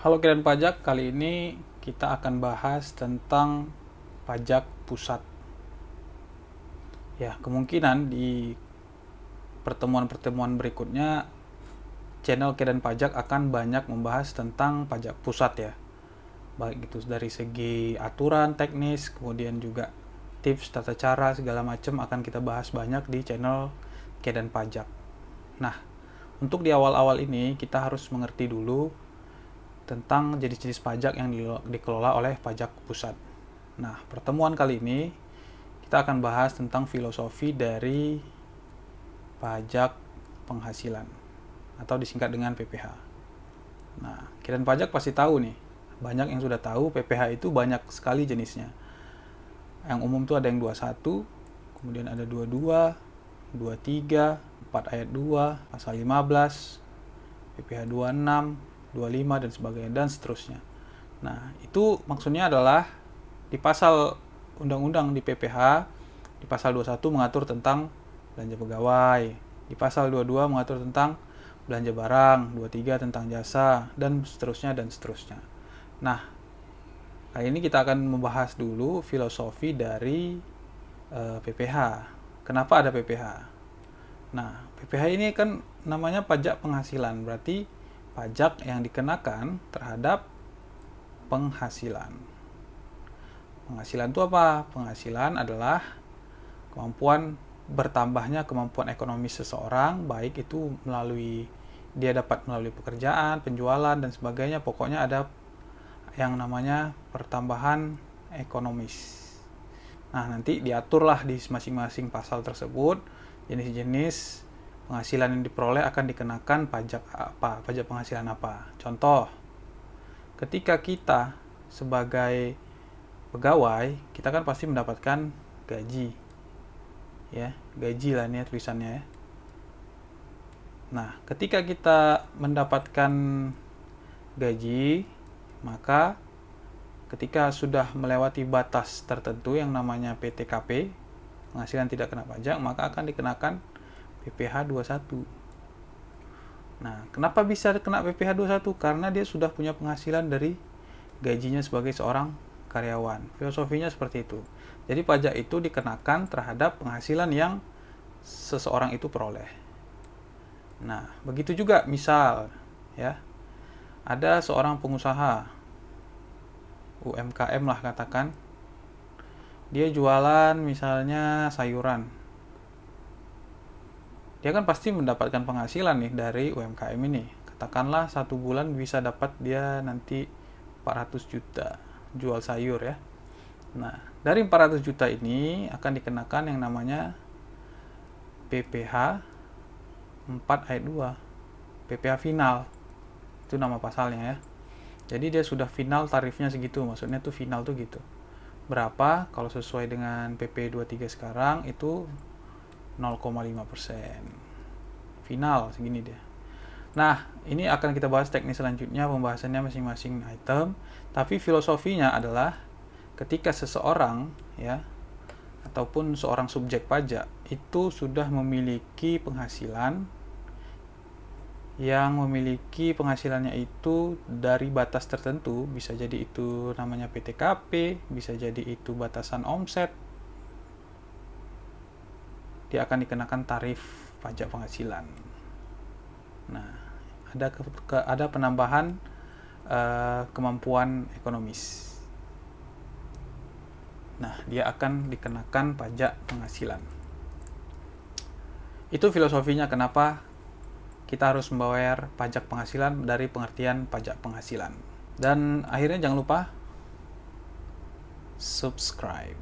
Halo Kiran Pajak, kali ini kita akan bahas tentang pajak pusat. Ya, kemungkinan di pertemuan-pertemuan berikutnya channel Kiran Pajak akan banyak membahas tentang pajak pusat ya. Baik itu dari segi aturan teknis, kemudian juga tips, tata cara, segala macam akan kita bahas banyak di channel Kiran Pajak. Nah, untuk di awal-awal ini kita harus mengerti dulu tentang jenis-jenis pajak yang dikelola oleh pajak pusat. Nah, pertemuan kali ini kita akan bahas tentang filosofi dari pajak penghasilan atau disingkat dengan PPh. Nah, Kiran Pajak pasti tahu nih, banyak yang sudah tahu PPh itu banyak sekali jenisnya. Yang umum tuh ada yang 21, kemudian ada 22, 23, 4 ayat 2, pasal 15, PPh 26, 25 dan sebagainya dan seterusnya. Nah, itu maksudnya adalah di pasal undang-undang di PPh di pasal 21 mengatur tentang belanja pegawai, di pasal 22 mengatur tentang belanja barang, 23 tentang jasa dan seterusnya dan seterusnya. Nah, kali ini kita akan membahas dulu filosofi dari PPh. Kenapa ada PPh? Nah, PPh ini kan namanya pajak penghasilan, berarti pajak yang dikenakan terhadap penghasilan. Penghasilan itu apa? Penghasilan adalah kemampuan bertambahnya kemampuan ekonomi seseorang, baik itu melalui dia dapat melalui pekerjaan, penjualan dan sebagainya. Pokoknya ada yang namanya pertambahan ekonomis. Nah, nanti diaturlah di masing-masing pasal tersebut jenis-jenis penghasilan yang diperoleh akan dikenakan pajak apa, pajak penghasilan apa. Contoh, ketika kita sebagai pegawai, kita kan pasti mendapatkan gaji. Ya, gaji lah ini tulisannya ya. Nah, ketika kita mendapatkan gaji, maka ketika sudah melewati batas tertentu yang namanya PTKP, penghasilan tidak kena pajak, maka akan dikenakan PPh 21. Nah, kenapa bisa kena PPh 21? Karena dia sudah punya penghasilan dari gajinya sebagai seorang karyawan. Filosofinya seperti itu. Jadi pajak itu dikenakan terhadap penghasilan yang seseorang itu peroleh. Nah, begitu juga misal ya, ada seorang pengusaha UMKM lah katakan, dia jualan misalnya sayuran. Dia kan pasti mendapatkan penghasilan nih dari UMKM ini. Katakanlah satu bulan bisa dapat dia nanti 400 juta jual sayur ya. Nah, dari 400 juta ini akan dikenakan yang namanya PPh 4 ayat 2. PPh final. Itu nama pasalnya ya. Jadi dia sudah final tarifnya segitu. Maksudnya tuh final tuh gitu. Berapa? Kalau sesuai dengan PP 23 sekarang itu 0,5%. Final segini dia. Nah, ini akan kita bahas teknis selanjutnya pembahasannya masing-masing item. Tapi filosofinya adalah ketika seseorang ya ataupun seorang subjek pajak itu sudah memiliki penghasilan yang memiliki penghasilannya itu dari batas tertentu, bisa jadi itu namanya PTKP, bisa jadi itu batasan omset, dia akan dikenakan tarif pajak penghasilan. Nah, ada penambahan kemampuan ekonomis. Nah, dia akan dikenakan pajak penghasilan. Itu filosofinya kenapa kita harus membayar pajak penghasilan dari pengertian pajak penghasilan. Dan akhirnya jangan lupa subscribe.